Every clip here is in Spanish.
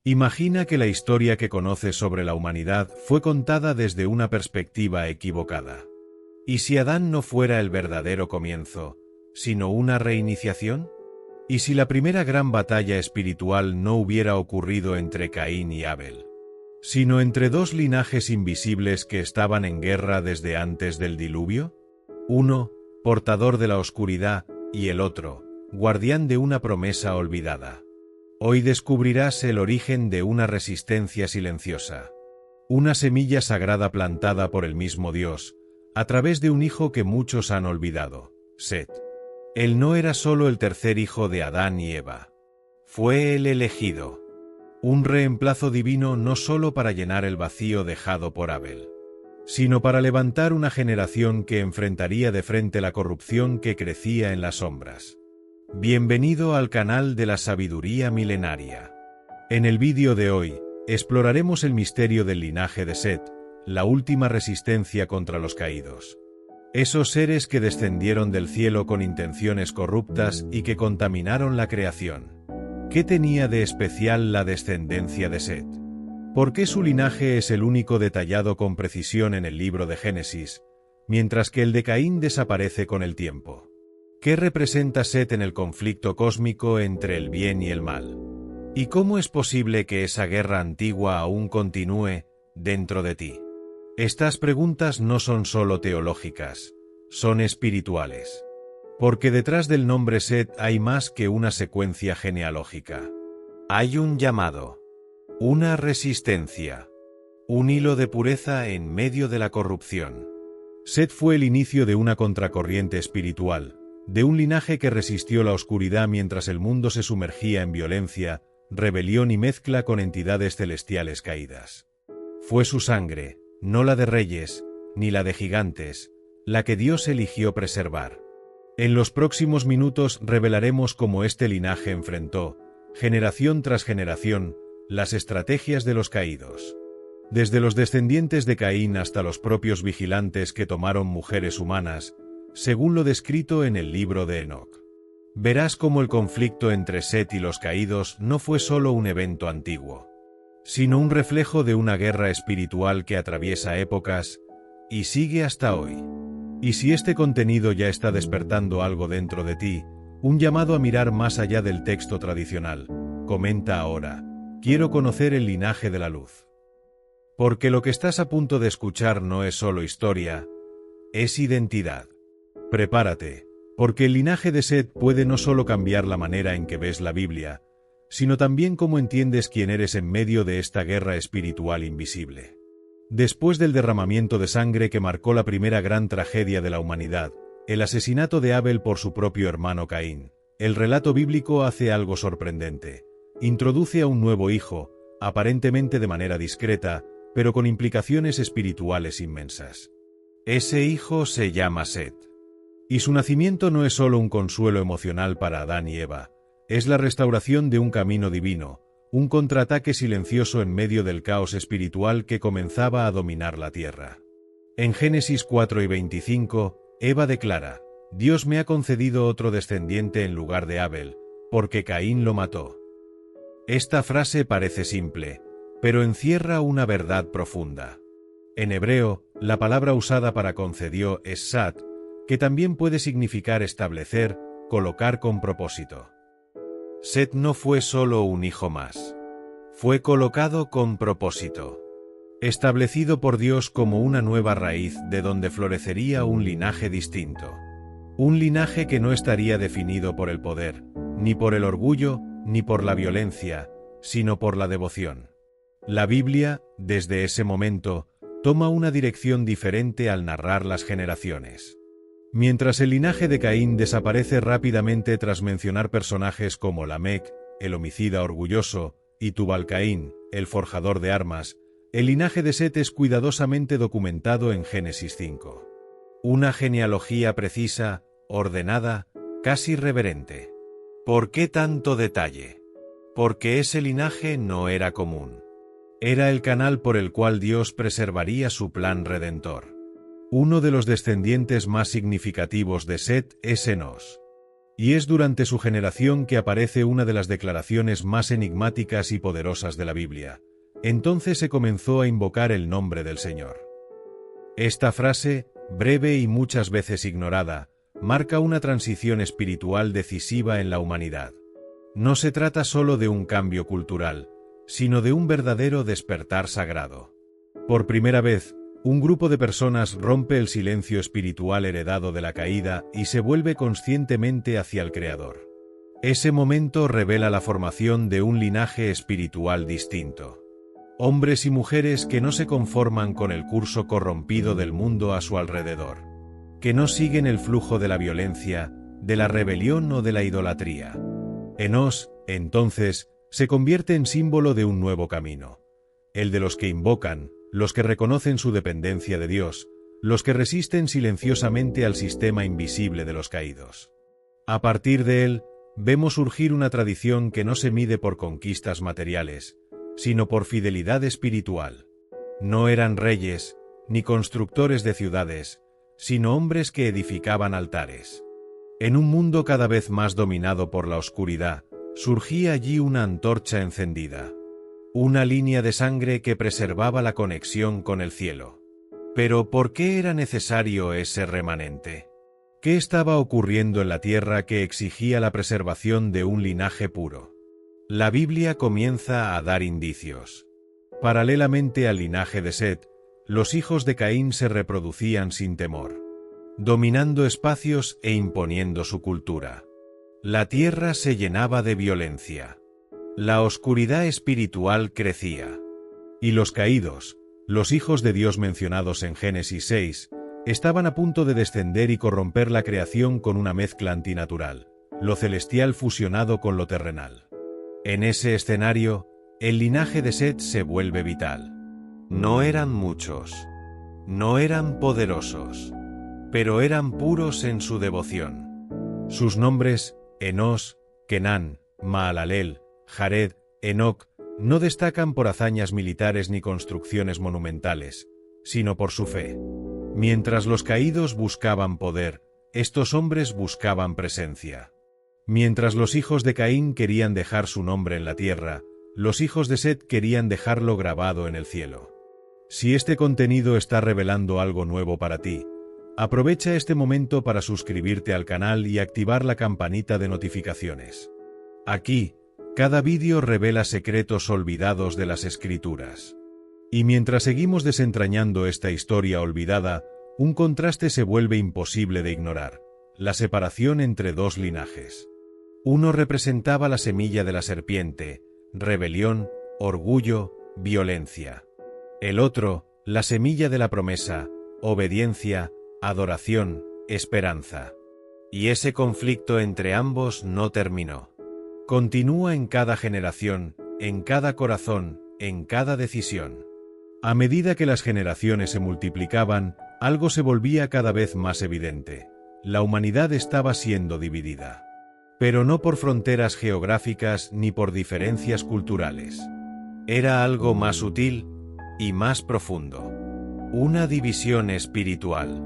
Imagina que la historia que conoces sobre la humanidad fue contada desde una perspectiva equivocada. ¿Y si Adán no fuera el verdadero comienzo, sino una reiniciación? ¿Y si la primera gran batalla espiritual no hubiera ocurrido entre Caín y Abel, sino entre dos linajes invisibles que estaban en guerra desde antes del diluvio? Uno, portador de la oscuridad, y el otro, guardián de una promesa olvidada. Hoy descubrirás el origen de una resistencia silenciosa. Una semilla sagrada plantada por el mismo Dios, a través de un hijo que muchos han olvidado, Set. Él no era solo el tercer hijo de Adán y Eva. Fue el elegido. Un reemplazo divino no solo para llenar el vacío dejado por Abel, sino para levantar una generación que enfrentaría de frente la corrupción que crecía en las sombras. Bienvenido al canal de la sabiduría milenaria. En el vídeo de hoy, exploraremos el misterio del linaje de Set, la última resistencia contra los caídos. Esos seres que descendieron del cielo con intenciones corruptas y que contaminaron la creación. ¿Qué tenía de especial la descendencia de Set? ¿Por qué su linaje es el único detallado con precisión en el libro de Génesis, mientras que el de Caín desaparece con el tiempo? ¿Qué representa Set en el conflicto cósmico entre el bien y el mal? ¿Y cómo es posible que esa guerra antigua aún continúe dentro de ti? Estas preguntas no son solo teológicas, son espirituales. Porque detrás del nombre Set hay más que una secuencia genealógica. Hay un llamado, una resistencia, un hilo de pureza en medio de la corrupción. Set fue el inicio de una contracorriente espiritual, de un linaje que resistió la oscuridad mientras el mundo se sumergía en violencia, rebelión y mezcla con entidades celestiales caídas. Fue su sangre, no la de reyes, ni la de gigantes, la que Dios eligió preservar. En los próximos minutos revelaremos cómo este linaje enfrentó, generación tras generación, las estrategias de los caídos. Desde los descendientes de Caín hasta los propios vigilantes que tomaron mujeres humanas, según lo descrito en el libro de Enoc. Verás cómo el conflicto entre Set y los caídos no fue solo un evento antiguo, sino un reflejo de una guerra espiritual que atraviesa épocas y sigue hasta hoy. Y si este contenido ya está despertando algo dentro de ti, un llamado a mirar más allá del texto tradicional, comenta ahora: quiero conocer el linaje de la luz. Porque lo que estás a punto de escuchar no es solo historia, es identidad. Prepárate, porque el linaje de Set puede no solo cambiar la manera en que ves la Biblia, sino también cómo entiendes quién eres en medio de esta guerra espiritual invisible. Después del derramamiento de sangre que marcó la primera gran tragedia de la humanidad, el asesinato de Abel por su propio hermano Caín, el relato bíblico hace algo sorprendente. Introduce a un nuevo hijo, aparentemente de manera discreta, pero con implicaciones espirituales inmensas. Ese hijo se llama Set. Y su nacimiento no es solo un consuelo emocional para Adán y Eva, es la restauración de un camino divino, un contraataque silencioso en medio del caos espiritual que comenzaba a dominar la tierra. En Génesis 4 y 25, Eva declara: Dios me ha concedido otro descendiente en lugar de Abel, porque Caín lo mató. Esta frase parece simple, pero encierra una verdad profunda. En hebreo, la palabra usada para concedió es sat, que también puede significar establecer, colocar con propósito. Set no fue solo un hijo más. Fue colocado con propósito. Establecido por Dios como una nueva raíz de donde florecería un linaje distinto. Un linaje que no estaría definido por el poder, ni por el orgullo, ni por la violencia, sino por la devoción. La Biblia, desde ese momento, toma una dirección diferente al narrar las generaciones. Mientras el linaje de Caín desaparece rápidamente tras mencionar personajes como Lamec, el homicida orgulloso, y Tubal-Caín, el forjador de armas, el linaje de Set es cuidadosamente documentado en Génesis 5. Una genealogía precisa, ordenada, casi reverente. ¿Por qué tanto detalle? Porque ese linaje no era común. Era el canal por el cual Dios preservaría su plan redentor. Uno de los descendientes más significativos de Set es Enos. Y es durante su generación que aparece una de las declaraciones más enigmáticas y poderosas de la Biblia. Entonces se comenzó a invocar el nombre del Señor. Esta frase, breve y muchas veces ignorada, marca una transición espiritual decisiva en la humanidad. No se trata solo de un cambio cultural, sino de un verdadero despertar sagrado. Por primera vez, un grupo de personas rompe el silencio espiritual heredado de la caída y se vuelve conscientemente hacia el Creador. Ese momento revela la formación de un linaje espiritual distinto. Hombres y mujeres que no se conforman con el curso corrompido del mundo a su alrededor, que no siguen el flujo de la violencia, de la rebelión o de la idolatría. Enós, entonces, se convierte en símbolo de un nuevo camino, el de los que invocan, los que reconocen su dependencia de Dios, los que resisten silenciosamente al sistema invisible de los caídos. A partir de él, vemos surgir una tradición que no se mide por conquistas materiales, sino por fidelidad espiritual. No eran reyes, ni constructores de ciudades, sino hombres que edificaban altares. En un mundo cada vez más dominado por la oscuridad, surgía allí una antorcha encendida. Una línea de sangre que preservaba la conexión con el cielo. Pero ¿por qué era necesario ese remanente? ¿Qué estaba ocurriendo en la tierra que exigía la preservación de un linaje puro? La Biblia comienza a dar indicios. Paralelamente al linaje de Set, los hijos de Caín se reproducían sin temor, dominando espacios e imponiendo su cultura. La tierra se llenaba de violencia. La oscuridad espiritual crecía. Y los caídos, los hijos de Dios mencionados en Génesis 6, estaban a punto de descender y corromper la creación con una mezcla antinatural, lo celestial fusionado con lo terrenal. En ese escenario, el linaje de Set se vuelve vital. No eran muchos, no eran poderosos, pero eran puros en su devoción. Sus nombres, Enós, Kenán, Mahalalel, Jared, Enoc, no destacan por hazañas militares ni construcciones monumentales, sino por su fe. Mientras los caídos buscaban poder, estos hombres buscaban presencia. Mientras los hijos de Caín querían dejar su nombre en la tierra, los hijos de Set querían dejarlo grabado en el cielo. Si este contenido está revelando algo nuevo para ti, aprovecha este momento para suscribirte al canal y activar la campanita de notificaciones. Aquí, cada vídeo revela secretos olvidados de las Escrituras. Y mientras seguimos desentrañando esta historia olvidada, un contraste se vuelve imposible de ignorar: la separación entre dos linajes. Uno representaba la semilla de la serpiente, rebelión, orgullo, violencia. El otro, la semilla de la promesa, obediencia, adoración, esperanza. Y ese conflicto entre ambos no terminó. Continúa en cada generación, en cada corazón, en cada decisión. A medida que las generaciones se multiplicaban, algo se volvía cada vez más evidente: la humanidad estaba siendo dividida. Pero no por fronteras geográficas ni por diferencias culturales. Era algo más sutil y más profundo. Una división espiritual.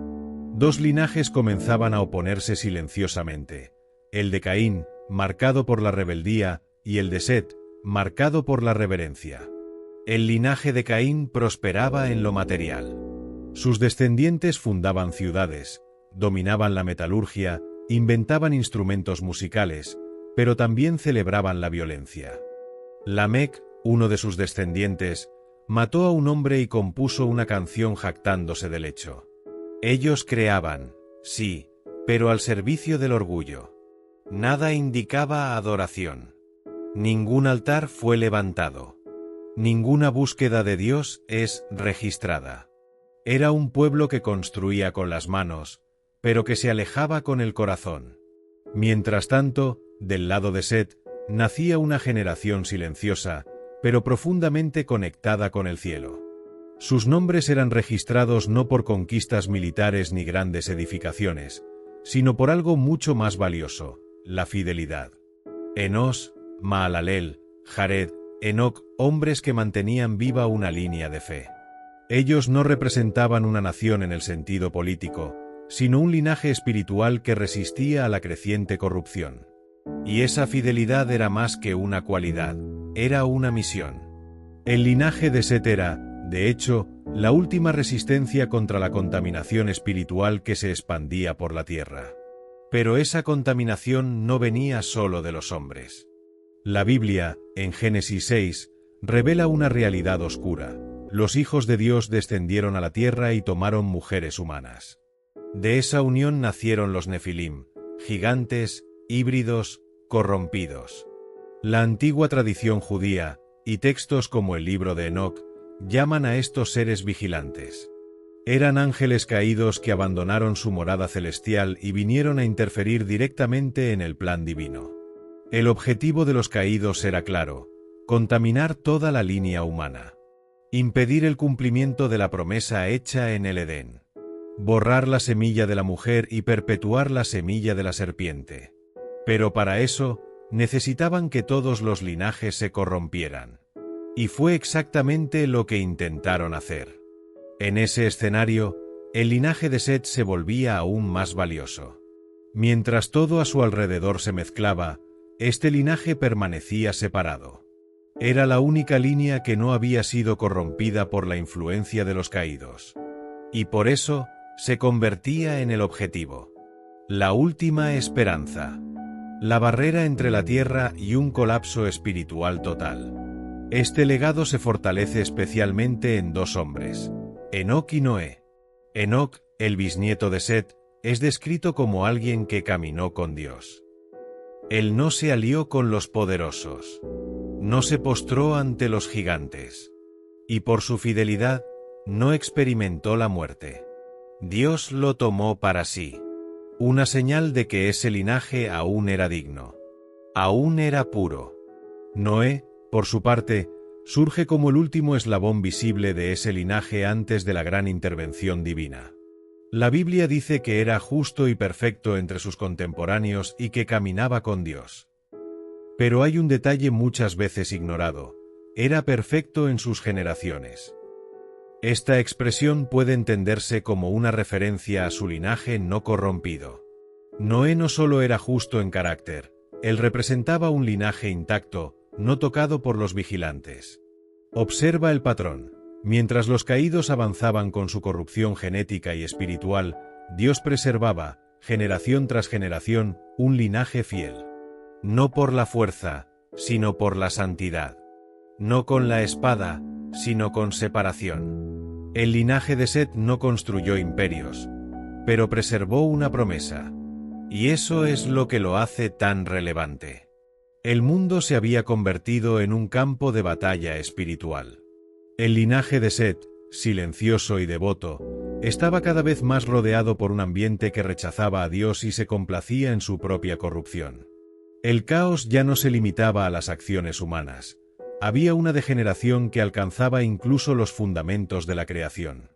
Dos linajes comenzaban a oponerse silenciosamente: el de Caín, marcado por la rebeldía, y el de Set, marcado por la reverencia. El linaje de Caín prosperaba en lo material. Sus descendientes fundaban ciudades, dominaban la metalurgia, inventaban instrumentos musicales, pero también celebraban la violencia. Lamec, uno de sus descendientes, mató a un hombre y compuso una canción jactándose del hecho. Ellos creaban, sí, pero al servicio del orgullo. Nada indicaba adoración. Ningún altar fue levantado. Ninguna búsqueda de Dios es registrada. Era un pueblo que construía con las manos, pero que se alejaba con el corazón. Mientras tanto, del lado de Set, nacía una generación silenciosa, pero profundamente conectada con el cielo. Sus nombres eran registrados no por conquistas militares ni grandes edificaciones, sino por algo mucho más valioso: la fidelidad. Enós, Mahalalel, Jared, Enoc, hombres que mantenían viva una línea de fe. Ellos no representaban una nación en el sentido político, sino un linaje espiritual que resistía a la creciente corrupción. Y esa fidelidad era más que una cualidad, era una misión. El linaje de Set era, de hecho, la última resistencia contra la contaminación espiritual que se expandía por la tierra. Pero esa contaminación no venía solo de los hombres. La Biblia, en Génesis 6, revela una realidad oscura. Los hijos de Dios descendieron a la tierra y tomaron mujeres humanas. De esa unión nacieron los Nefilim, gigantes, híbridos, corrompidos. La antigua tradición judía, y textos como el libro de Enoc, llaman a estos seres vigilantes. Eran ángeles caídos que abandonaron su morada celestial y vinieron a interferir directamente en el plan divino. El objetivo de los caídos era claro: contaminar toda la línea humana. Impedir el cumplimiento de la promesa hecha en el Edén. Borrar la semilla de la mujer y perpetuar la semilla de la serpiente. Pero para eso, necesitaban que todos los linajes se corrompieran. Y fue exactamente lo que intentaron hacer. En ese escenario, el linaje de Set se volvía aún más valioso. Mientras todo a su alrededor se mezclaba, este linaje permanecía separado. Era la única línea que no había sido corrompida por la influencia de los caídos. Y por eso, se convertía en el objetivo. La última esperanza. La barrera entre la tierra y un colapso espiritual total. Este legado se fortalece especialmente en dos hombres, Enoc y Noé. Enoc, el bisnieto de Set, es descrito como alguien que caminó con Dios. Él no se alió con los poderosos. No se postró ante los gigantes. Y por su fidelidad, no experimentó la muerte. Dios lo tomó para sí. Una señal de que ese linaje aún era digno. Aún era puro. Noé, por su parte, surge como el último eslabón visible de ese linaje antes de la gran intervención divina. La Biblia dice que era justo y perfecto entre sus contemporáneos y que caminaba con Dios. Pero hay un detalle muchas veces ignorado: era perfecto en sus generaciones. Esta expresión puede entenderse como una referencia a su linaje no corrompido. Noé no solo era justo en carácter, él representaba un linaje intacto, no tocado por los vigilantes. Observa el patrón. Mientras los caídos avanzaban con su corrupción genética y espiritual, Dios preservaba, generación tras generación, un linaje fiel. No por la fuerza, sino por la santidad. No con la espada, sino con separación. El linaje de Set no construyó imperios, pero preservó una promesa. Y eso es lo que lo hace tan relevante. El mundo se había convertido en un campo de batalla espiritual. El linaje de Set, silencioso y devoto, estaba cada vez más rodeado por un ambiente que rechazaba a Dios y se complacía en su propia corrupción. El caos ya no se limitaba a las acciones humanas. Había una degeneración que alcanzaba incluso los fundamentos de la creación.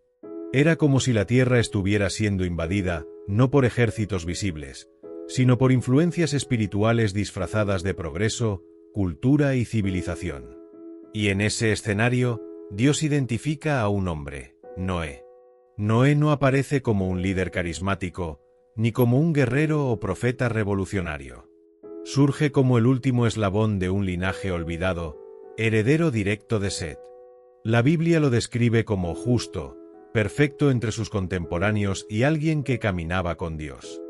Era como si la tierra estuviera siendo invadida, no por ejércitos visibles, sino por influencias espirituales disfrazadas de progreso, cultura y civilización. Y en ese escenario, Dios identifica a un hombre, Noé. Noé no aparece como un líder carismático, ni como un guerrero o profeta revolucionario. Surge como el último eslabón de un linaje olvidado, heredero directo de Set. La Biblia lo describe como justo, perfecto entre sus contemporáneos y alguien que caminaba con Dios.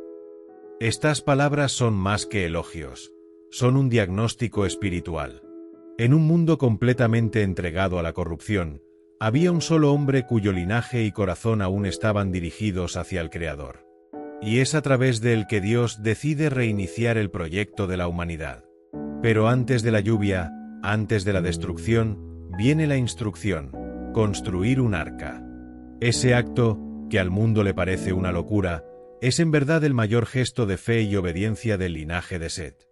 Estas palabras son más que elogios, son un diagnóstico espiritual. En un mundo completamente entregado a la corrupción, había un solo hombre cuyo linaje y corazón aún estaban dirigidos hacia el Creador. Y es a través de él que Dios decide reiniciar el proyecto de la humanidad. Pero antes de la lluvia, antes de la destrucción, viene la instrucción: construir un arca. Ese acto, que al mundo le parece una locura, es en verdad el mayor gesto de fe y obediencia del linaje de Set.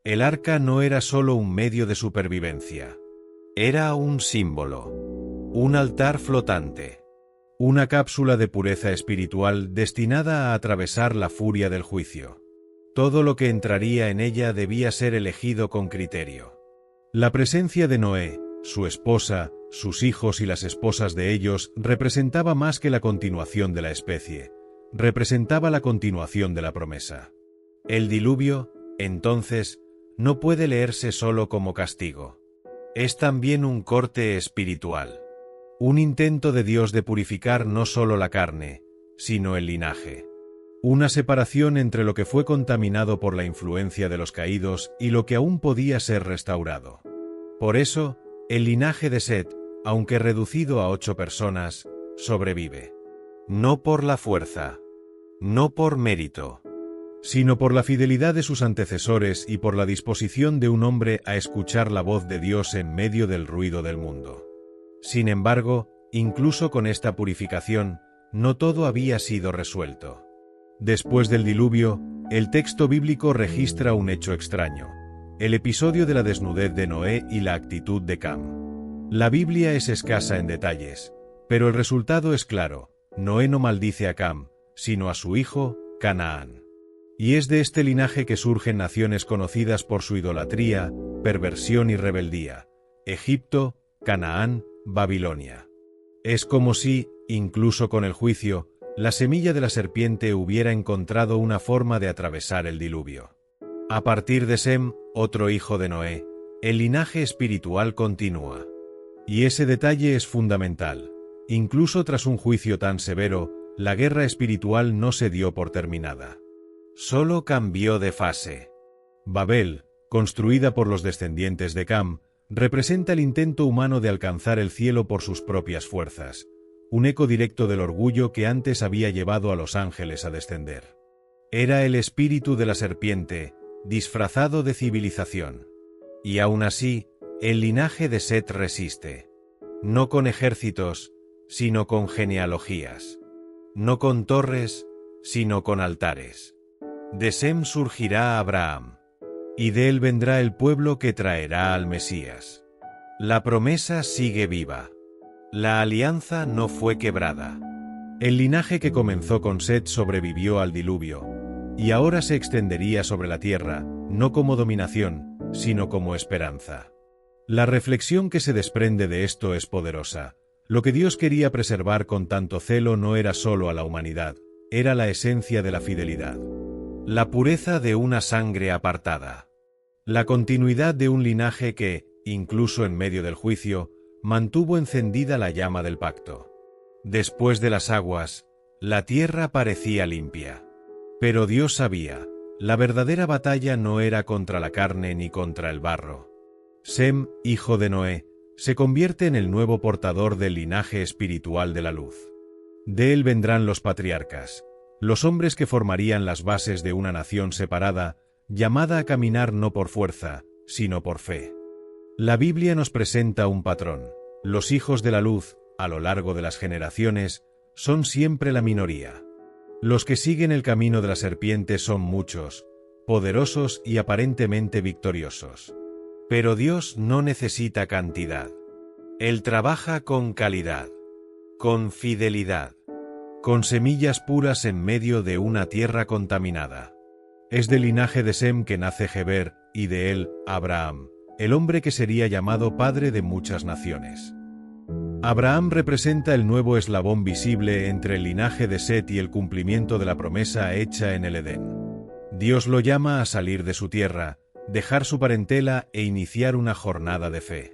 El arca no era solo un medio de supervivencia. Era un símbolo. Un altar flotante. Una cápsula de pureza espiritual destinada a atravesar la furia del juicio. Todo lo que entraría en ella debía ser elegido con criterio. La presencia de Noé, su esposa, sus hijos y las esposas de ellos representaba más que la continuación de la especie. representaba la continuación de la promesa. El diluvio, entonces, no puede leerse solo como castigo. Es también un corte espiritual. Un intento de Dios de purificar no solo la carne, sino el linaje. Una separación entre lo que fue contaminado por la influencia de los caídos y lo que aún podía ser restaurado. Por eso, el linaje de Set, aunque reducido a 8 personas, sobrevive. No por la fuerza, no por mérito, sino por la fidelidad de sus antecesores y por la disposición de un hombre a escuchar la voz de Dios en medio del ruido del mundo. Sin embargo, incluso con esta purificación, no todo había sido resuelto. Después del diluvio, el texto bíblico registra un hecho extraño: el episodio de la desnudez de Noé y la actitud de Cam. La Biblia es escasa en detalles, pero el resultado es claro: Noé no maldice a Cam, sino a su hijo, Canaán. Y es de este linaje que surgen naciones conocidas por su idolatría, perversión y rebeldía: Egipto, Canaán, Babilonia. Es como si, incluso con el juicio, la semilla de la serpiente hubiera encontrado una forma de atravesar el diluvio. A partir de Sem, otro hijo de Noé, el linaje espiritual continúa. Y ese detalle es fundamental. Incluso tras un juicio tan severo, la guerra espiritual no se dio por terminada. Solo cambió de fase. Babel, construida por los descendientes de Cam, representa el intento humano de alcanzar el cielo por sus propias fuerzas, un eco directo del orgullo que antes había llevado a los ángeles a descender. Era el espíritu de la serpiente, disfrazado de civilización. Y aún así, el linaje de Set resiste. No con ejércitos, sino con genealogías. No con torres, sino con altares. De Sem surgirá Abraham. Y de él vendrá el pueblo que traerá al Mesías. La promesa sigue viva. La alianza no fue quebrada. El linaje que comenzó con Set sobrevivió al diluvio, y ahora se extendería sobre la tierra, no como dominación, sino como esperanza. La reflexión que se desprende de esto es poderosa. Lo que Dios quería preservar con tanto celo no era solo a la humanidad, era la esencia de la fidelidad. La pureza de una sangre apartada. La continuidad de un linaje que, incluso en medio del juicio, mantuvo encendida la llama del pacto. Después de las aguas, la tierra parecía limpia. Pero Dios sabía, la verdadera batalla no era contra la carne ni contra el barro. Sem, hijo de Noé, se convierte en el nuevo portador del linaje espiritual de la luz. De él vendrán los patriarcas, los hombres que formarían las bases de una nación separada, llamada a caminar no por fuerza, sino por fe. La Biblia nos presenta un patrón. Los hijos de la luz, a lo largo de las generaciones, son siempre la minoría. Los que siguen el camino de la serpiente son muchos, poderosos y aparentemente victoriosos. Pero Dios no necesita cantidad. Él trabaja con calidad, con fidelidad, con semillas puras en medio de una tierra contaminada. Es del linaje de Sem que nace Heber, y de él, Abraham, el hombre que sería llamado padre de muchas naciones. Abraham representa el nuevo eslabón visible entre el linaje de Set y el cumplimiento de la promesa hecha en el Edén. Dios lo llama a salir de su tierra, dejar su parentela e iniciar una jornada de fe.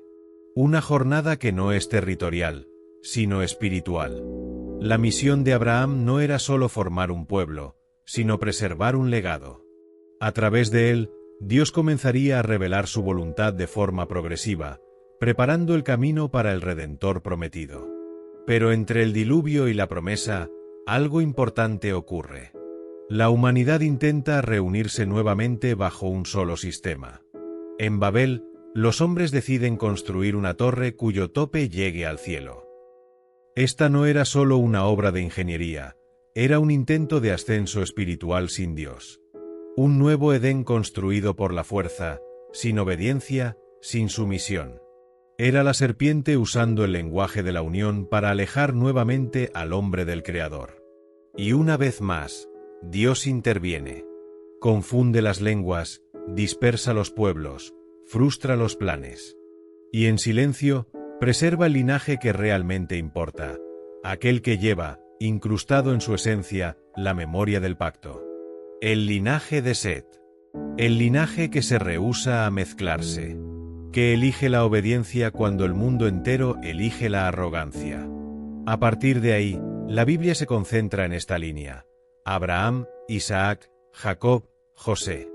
Una jornada que no es territorial, sino espiritual. La misión de Abraham no era solo formar un pueblo, sino preservar un legado. A través de él, Dios comenzaría a revelar su voluntad de forma progresiva, preparando el camino para el Redentor prometido. Pero entre el diluvio y la promesa, algo importante ocurre. La humanidad intenta reunirse nuevamente bajo un solo sistema. En Babel, los hombres deciden construir una torre cuyo tope llegue al cielo. Esta no era solo una obra de ingeniería, era un intento de ascenso espiritual sin Dios. Un nuevo Edén construido por la fuerza, sin obediencia, sin sumisión. Era la serpiente usando el lenguaje de la unión para alejar nuevamente al hombre del Creador. Y una vez más, Dios interviene. Confunde las lenguas, dispersa los pueblos, frustra los planes. Y en silencio, preserva el linaje que realmente importa, aquel que lleva, incrustado en su esencia, la memoria del pacto. El linaje de Set. El linaje que se rehúsa a mezclarse, que elige la obediencia cuando el mundo entero elige la arrogancia. A partir de ahí, la Biblia se concentra en esta línea: Abraham, Isaac, Jacob, José.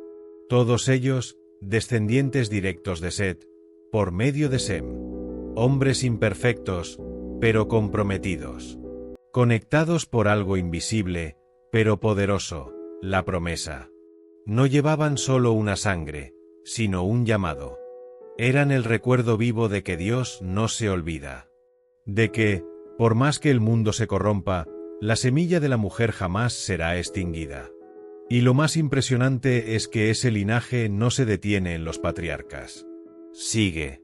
Todos ellos, descendientes directos de Set, por medio de Sem. Hombres imperfectos, pero comprometidos. Conectados por algo invisible, pero poderoso, la promesa. No llevaban solo una sangre, sino un llamado. Eran el recuerdo vivo de que Dios no se olvida. De que, por más que el mundo se corrompa, la semilla de la mujer jamás será extinguida. Y lo más impresionante es que ese linaje no se detiene en los patriarcas. Sigue.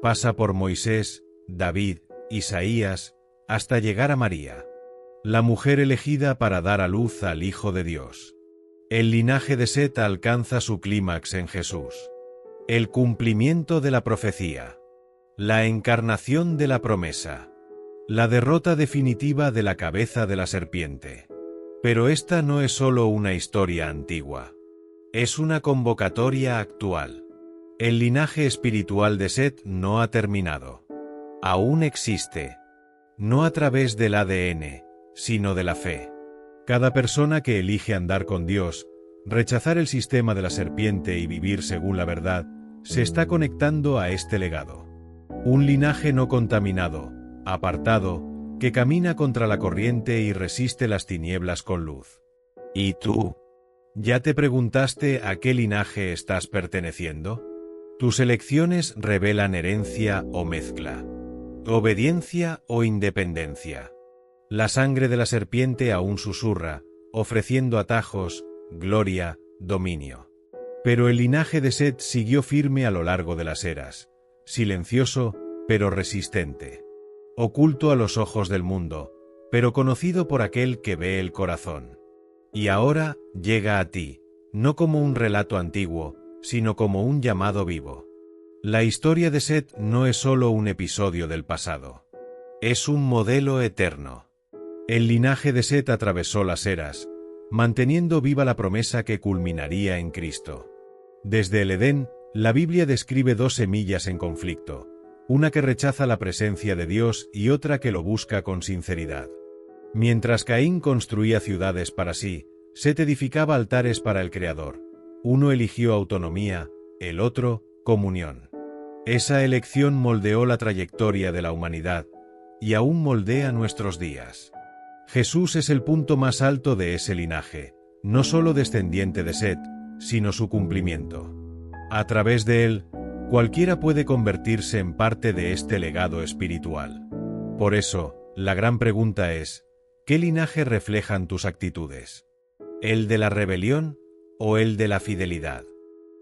Pasa por Moisés, David, Isaías, hasta llegar a María, la mujer elegida para dar a luz al Hijo de Dios. El linaje de Set alcanza su clímax en Jesús. El cumplimiento de la profecía. La encarnación de la promesa. La derrota definitiva de la cabeza de la serpiente. Pero esta no es solo una historia antigua. Es una convocatoria actual. El linaje espiritual de Set no ha terminado. Aún existe. No a través del ADN, sino de la fe. Cada persona que elige andar con Dios, rechazar el sistema de la serpiente y vivir según la verdad, se está conectando a este legado. Un linaje no contaminado, apartado, que camina contra la corriente y resiste las tinieblas con luz. ¿Y tú? ¿Ya te preguntaste a qué linaje estás perteneciendo? Tus elecciones revelan herencia o mezcla, obediencia o independencia. La sangre de la serpiente aún susurra, ofreciendo atajos, gloria, dominio. Pero el linaje de Set siguió firme a lo largo de las eras, silencioso, pero resistente. Oculto a los ojos del mundo, pero conocido por aquel que ve el corazón. Y ahora llega a ti, no como un relato antiguo, sino como un llamado vivo. La historia de Set no es solo un episodio del pasado. Es un modelo eterno. El linaje de Set atravesó las eras, manteniendo viva la promesa que culminaría en Cristo. Desde el Edén, la Biblia describe dos semillas en conflicto, una que rechaza la presencia de Dios y otra que lo busca con sinceridad. Mientras Caín construía ciudades para sí, Set edificaba altares para el Creador. Uno eligió autonomía, el otro, comunión. Esa elección moldeó la trayectoria de la humanidad, y aún moldea nuestros días. Jesús es el punto más alto de ese linaje, no solo descendiente de Set, sino su cumplimiento. A través de él, cualquiera puede convertirse en parte de este legado espiritual. Por eso, la gran pregunta es, ¿qué linaje reflejan tus actitudes? ¿El de la rebelión o el de la fidelidad?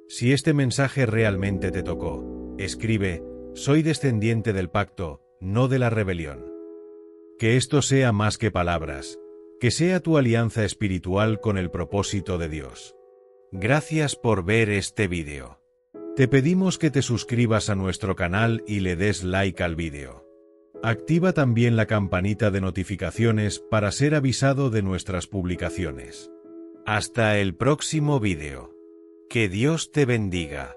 Si este mensaje realmente te tocó, escribe: soy descendiente del pacto, no de la rebelión. Que esto sea más que palabras, que sea tu alianza espiritual con el propósito de Dios. Gracias por ver este vídeo. Te pedimos que te suscribas a nuestro canal y le des like al vídeo. Activa también la campanita de notificaciones para ser avisado de nuestras publicaciones. Hasta el próximo vídeo. Que Dios te bendiga.